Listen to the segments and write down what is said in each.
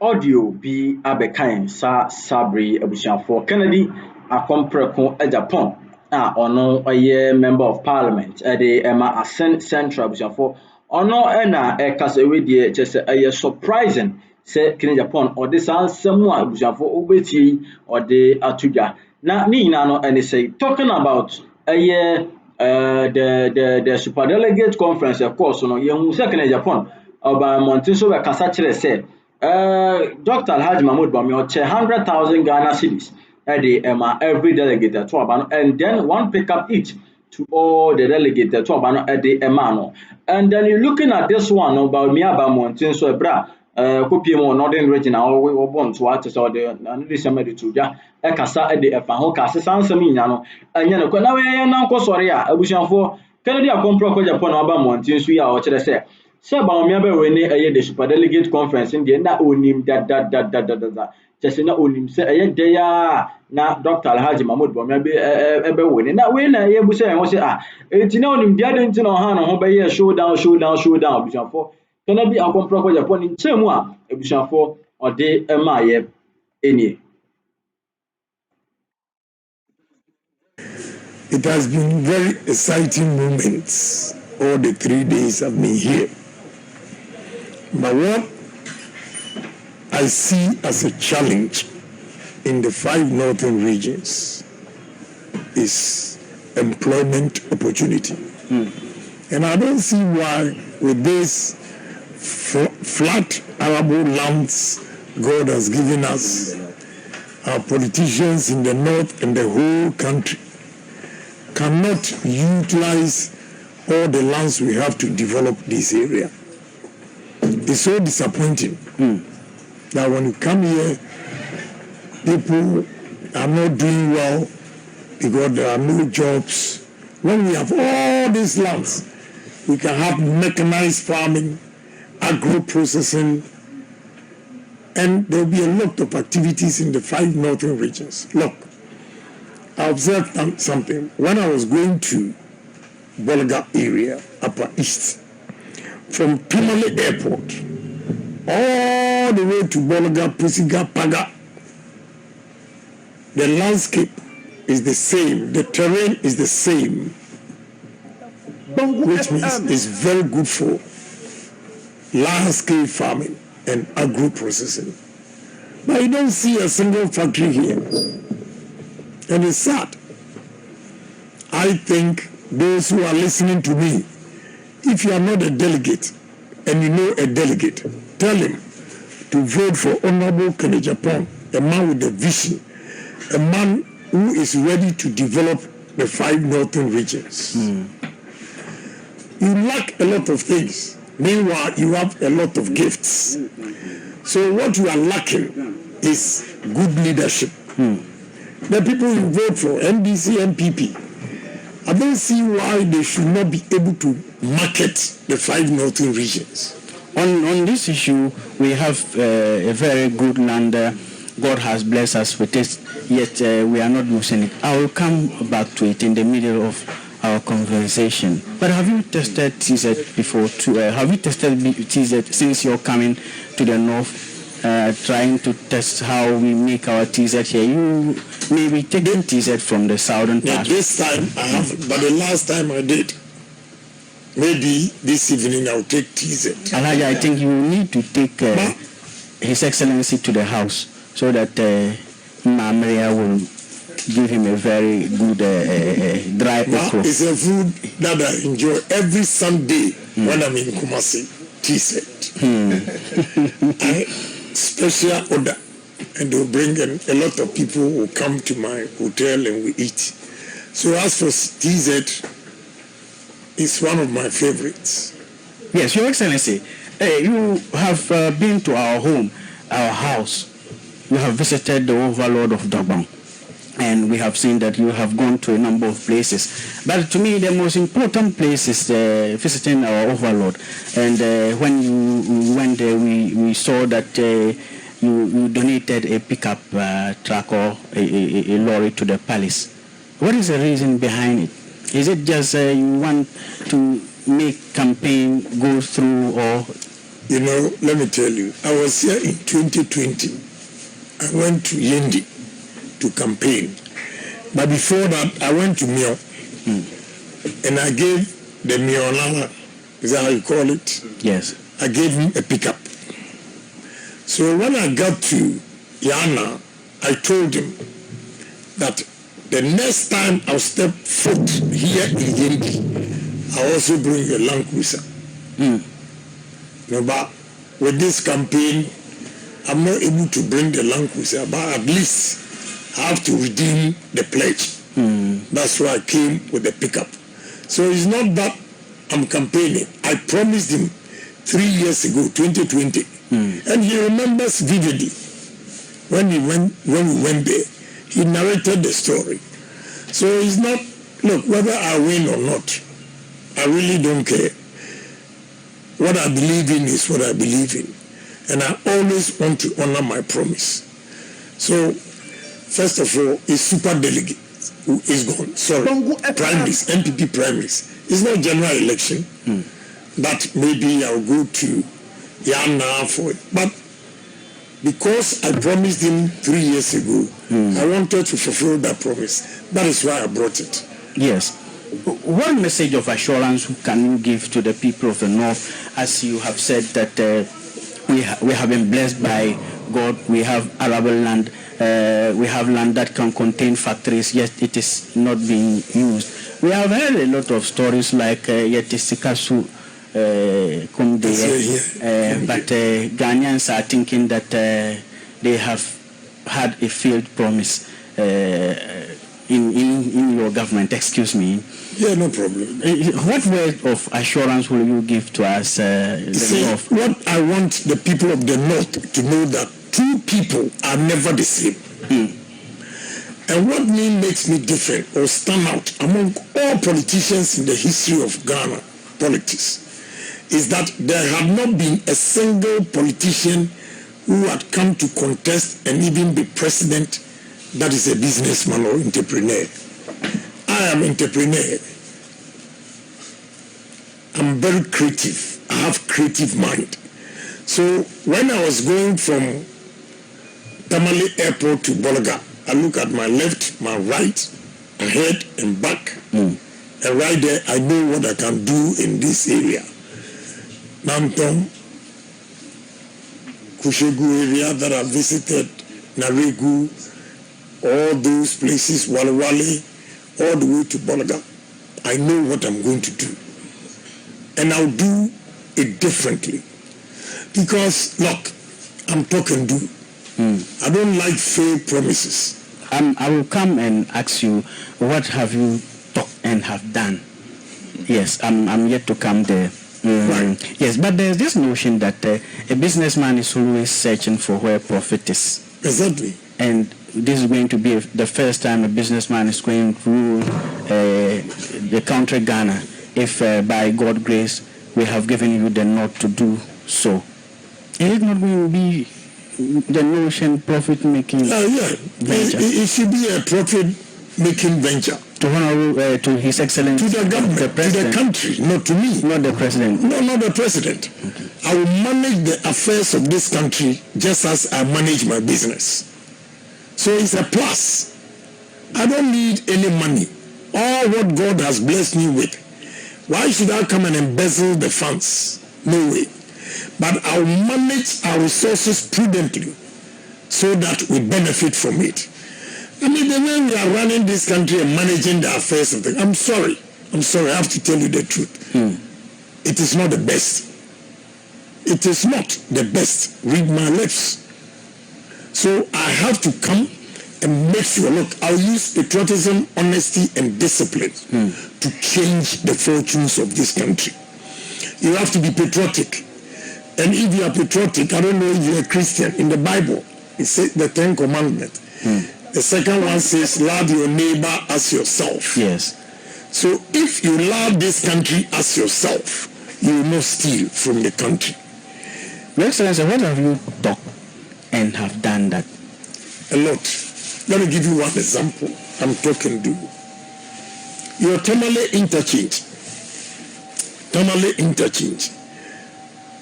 audio bi abɛkan sa sabri abusuafo Kennedy akompreko Agyapong ono oye member of parliament de Emma Asen Central abusuafo ono na kasa we die chese aye surprising say Kennedy Agyapong ode san samu abusuafo obetie ode atudwa na ni nyina no ene say talking about aye the super delegate conference of course no yehu say Kennedy Agyapong oba montin so be kasa kire say Dr. Alhaji Mahmoud Bami or 100,000 Ghana cedis every delegate to Abano, and then one pickup each to all the delegates to Abano at the Emano. And then you're looking at this one about Miaba Mountain, so bra, Kupimo, Northern Region, or born to artists or the December to Ya, Ekasa at the Efaho Casa Sansamino, and Yanako. Now, Yanko Soria, I wish for Kennedy Akompreko Japan Aba Mountain, so ya or say. So about me the super delegate conference in the na onim da just na onim say there na Dr. Alhaji Mahmoud Bawumia ebe win na we na ye bu say won say enti na onim dia de enti na ha no ho be ye showdown abusuafo Kennedy Akompreko Japan in chemu a abusuafo ode ema ye enie. It has been very exciting moments all the 3 days I've been here. But what I see as a challenge in the 5 northern regions is employment opportunity. And I don't see why with this flat arable lands God has given us, our politicians in the north and the whole country cannot utilize all the lands we have to develop this area. It's so disappointing that when you come here, people are not doing well because there are no jobs. When we have all these lands, we can have mechanized farming, agro-processing, and there will be a lot of activities in the 5 northern regions. Look, I observed something. When I was going to Bolga area, Upper East, from Pimole Airport, all the way to Bolga, Pusiga, Paga, the landscape is the same, the terrain is the same, which means it's very good for landscape farming and agro-processing. But you don't see a single factory here. And it's sad. I think those who are listening to me, if you are not a delegate and you know a delegate, tell him to vote for Honorable Kennedy Agyapong, a man with a vision, a man who is ready to develop the 5 northern regions. You lack a lot of things. Meanwhile, you have a lot of gifts. So what you are lacking is good leadership. The people who vote for NDC, MPP, I don't see why they should not be able to market the 5 northern regions. On this issue, we have a very good land. God has blessed us with it, yet we are not using it. I will come back to it in the middle of our conversation. But have you tested TZ before? Have you tested TZ since you're coming to the north? Trying to test how we make our TZ here. You may be taking TZ from the southern part. Yeah, this time I have, but the last time I did, maybe this evening I'll take TZ. Alhaji, I think you need to take His Excellency to the house so that Maria will give him a very good dry okra. It's a food that I enjoy every Sunday when I'm in Kumasi. TZ. Special order, and they'll bring in a lot of people who come to my hotel and we eat. So as for TZ, it's one of my favorites. Yes, Your Excellency, you have been to our home, our house. You have visited the Overlord of Dagbang, and we have seen that you have gone to a number of places. But to me, the most important place is visiting our Overlord. And when you went there, we saw that you donated a pickup truck or a lorry to the palace. What is the reason behind it? Is it just you want to make campaign go through, or You know, let me tell you, I was here in 2020. I went to Yendi to campaign. But before that, I went to Mio. And I gave the Mionala, is that how you call it? Yes. I gave him a pickup. So when I got to Yana, I told him that the next time I'll step foot here in Yendi, I'll also bring a Land Cruiser. No, but with this campaign, I'm not able to bring the Land Cruiser, but at least I have to redeem the pledge. That's why I came with the pickup. So it's not that I'm campaigning. I promised him 3 years ago, 2020, and he remembers vividly when we went there. He narrated the story. So it's not, look, whether I win or not, I really don't care. What I believe in is what I believe in. And I always want to honor my promise. So, first of all, a super delegate who is gone. Sorry, primaries, MPP primaries. It's not general election. But maybe I'll go to Yana for it. But because I promised him 3 years ago, I wanted to fulfill that promise. That is why I brought it. Yes. What message of assurance can you give to the people of the North, as you have said that we have been blessed by God, we have arable land, we have land that can contain factories, yet it is not being used. We have heard a lot of stories like Yetisikasu Kumde, but Ghanaians are thinking that they have had a failed promise in your government, excuse me. Yeah, no problem. What word of assurance will you give to us, the North? What I want the people of the North to know that two people are never the same. And what makes me different or stand out among all politicians in the history of Ghana politics is that there have not been a single politician who had come to contest and even be president that is a businessman or entrepreneur. I am an entrepreneur. I'm very creative. I have creative mind. So when I was going from Tamale Airport to Bolaga, I look at my left, my right, ahead and back. And right there, I know what I can do in this area. Namtong, Kushegu area that I visited, Naregu, all those places, Walewale, all the way to Bolaga. I know what I'm going to do. And I'll do it differently. Because, look, I'm talking do. I don't like failed promises. I will come and ask you, what have you talked and have done? Yes, I'm yet to come there. Right. Yes, but there's this notion that a businessman is always searching for where profit is. Exactly. And this is going to be the first time a businessman is going to rule the country Ghana, if by God's grace we have given you the nod to do so. Is it not going to be the notion profit-making venture? It should be a profit-making venture. To His Excellency, to the government, to the country, not to me. Not the president. No, not the president. Okay. I will manage the affairs of this country just as I manage my business. So it's a plus. I don't need any money. All what God has blessed me with. Why should I come and embezzle the funds? No way. But I'll manage our resources prudently so that we benefit from it. I mean, the way we are running this country and managing the affairs of the... I'm sorry, I have to tell you the truth. It is not the best. It is not the best. Read my lips. So I have to come and make sure, look, I'll use patriotism, honesty, and discipline to change the fortunes of this country. You have to be patriotic. And if you are patriotic, I don't know if you're a Christian, in the Bible, it says the 10 Commandments. The second one says, love your neighbor as yourself. Yes. So if you love this country as yourself, you will not steal from the country. Your Excellency, what have you talked and have done that? A lot. Let me give you one example. I'm talking to your Tamale interchange.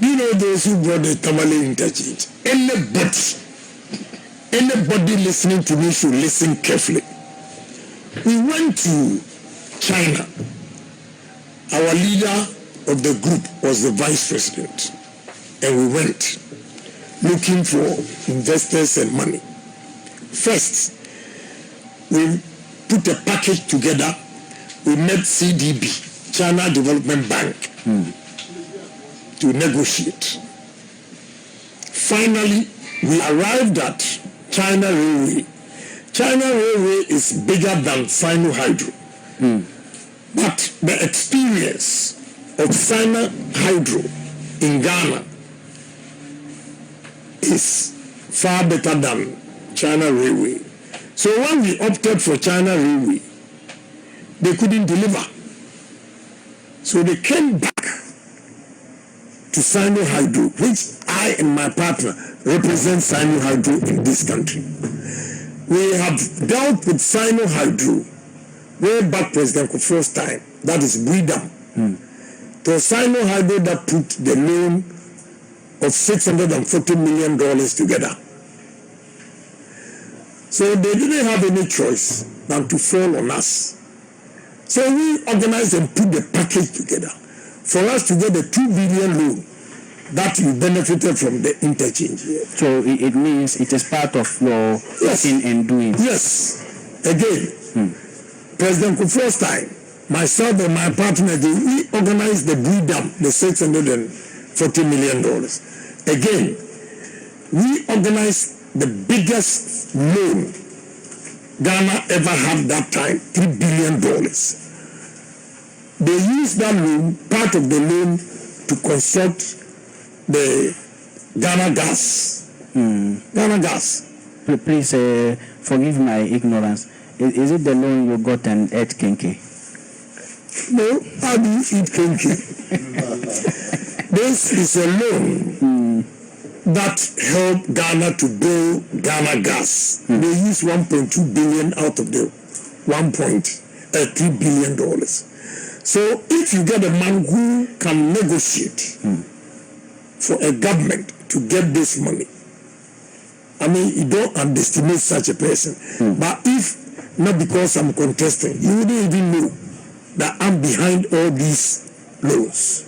You know those who brought the Tamale interchange? Anybody listening to me should listen carefully. We went to China. Our leader of the group was the vice president. And we went looking for investors and money. First, we put a package together. We met CDB, China Development Bank, to negotiate. Finally, we arrived at China Railway. China Railway is bigger than Sino Hydro. But the experience of Sino Hydro in Ghana is far better than China Railway. So when we opted for China Railway, they couldn't deliver. So they came back to Sino Hydro, which I and my partner represent Sino Hydro in this country. We have dealt with Sino Hydro way back President Kufuor's time. That is Bridam. So Sino Hydro that put the loan of $640 million together. So they didn't have any choice than to fall on us. So we organized and put the package together for us to get the $2 billion loan that you benefited from the interchange here. So it means it is part of your working and doing. Yes. Again, President Kufuor's time, myself and my partner, we organized the Bridam, the $640 million. Again, we organized the biggest loan Ghana ever had that time, $3 billion. They used that loan, part of the loan, to construct the Ghana gas. Ghana gas. Please forgive my ignorance. Is it the loan you got and ate kenke? No, how do you eat kenke? This is a loan that helped Ghana to build Ghana gas. They used 1.2 billion out of the $3 billion. So if you get a man who can negotiate for a government to get this money, I mean, you don't underestimate such a person. But if, not because I'm contesting, you wouldn't even know that I'm behind all these loans.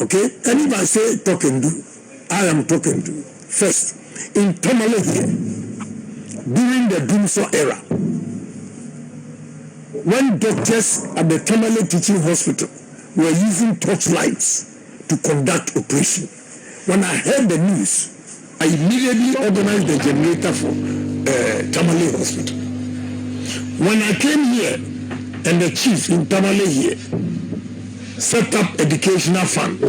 Okay? And if I say talk and do, I am talking to. First, in Tamale here, during the Dumso era, when doctors at the Tamale Teaching Hospital were using torchlights to conduct operation, when I heard the news, I immediately organized the generator for Tamale Hospital. When I came here, and the chief in Tamale here set up educational fund,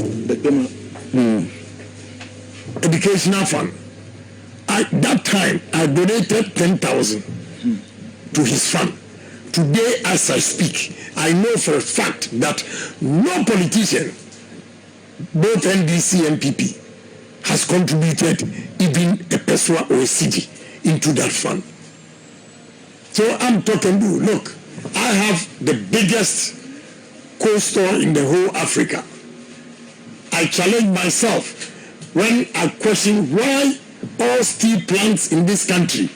educational fund. At that time, I donated 10,000 to his fund. Today, as I speak, I know for a fact that no politician, both NDC and PP, has contributed even a peso or a cedi into that fund. So I'm talking to you, look, I have the biggest cold store in the whole Africa. I challenge myself when I question why all steel plants in this country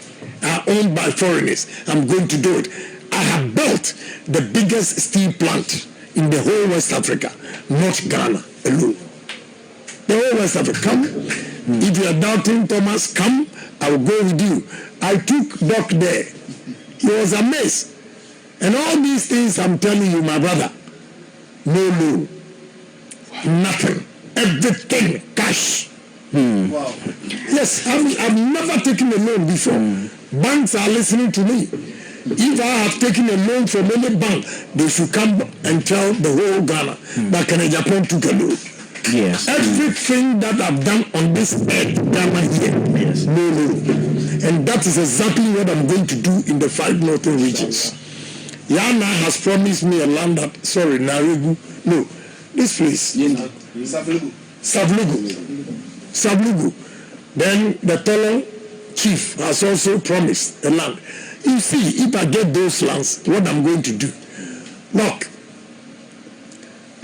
are owned by foreigners. I'm going to do it. I have built the biggest steel plant in the whole West Africa, not Ghana alone. The whole West Africa. Come. If you are doubting Thomas, come. I will go with you. I took Doc there. He was amazed. And all these things I'm telling you, my brother, no loan. Nothing. Everything cash. Wow. Yes, I've never taken a loan before. Banks are listening to me. If I have taken a loan from any bank, they should come and tell the whole Ghana that Agyapong took a loan. Yes. Everything that I've done on this earth, Ghana here, yes, no loan. And that is exactly what I'm going to do in the 5 northern regions. Yana has promised me a land that, Naregu, no, this place. Sablugu. Then the Tolo chief has also promised a land. You see, if I get those lands, what I'm going to do. Look,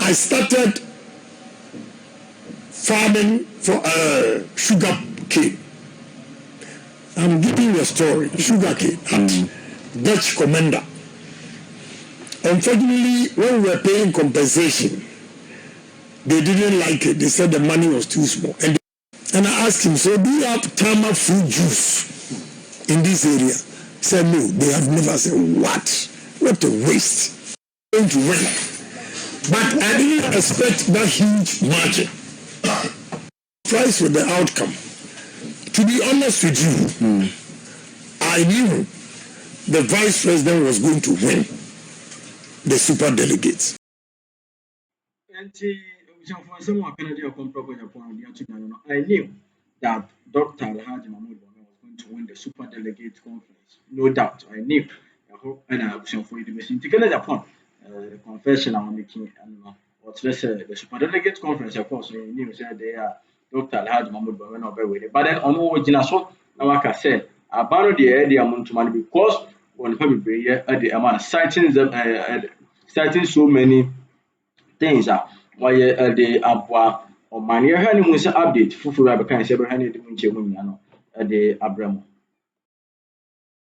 I started farming for sugar cane. I'm giving you a story. Sugar cane at Dutch Commander. Unfortunately, when we were paying compensation, they didn't like it. They said the money was too small. And I asked him, so do you have Tama fruit juice in this area? He said, no, they have never. Said, what? What a waste. Going to win. But I didn't expect that huge margin. Surprised with the outcome. To be honest with you, I knew the vice president was going to win the super delegates. I knew that Dr. Alhaji Mahmoud Bame was going to win the super delegate conference. No doubt. I knew. And I was for the machine. Taking it upon the confession I'm making and what's the super delegate conference, of course, you knew said they are Dr. Alhaji Mahmoud Bame not with it. But then on what so now like I said, about the idea amount money because when people at the amount citing them citing so many things wɔyɛ de aboa ɔman yɛhwɛ ne mu sɛ update foforɔ a bɛka sɛ bɛhwɛ ne de mu nkyɛmu nyinaa no de abrɛ mu.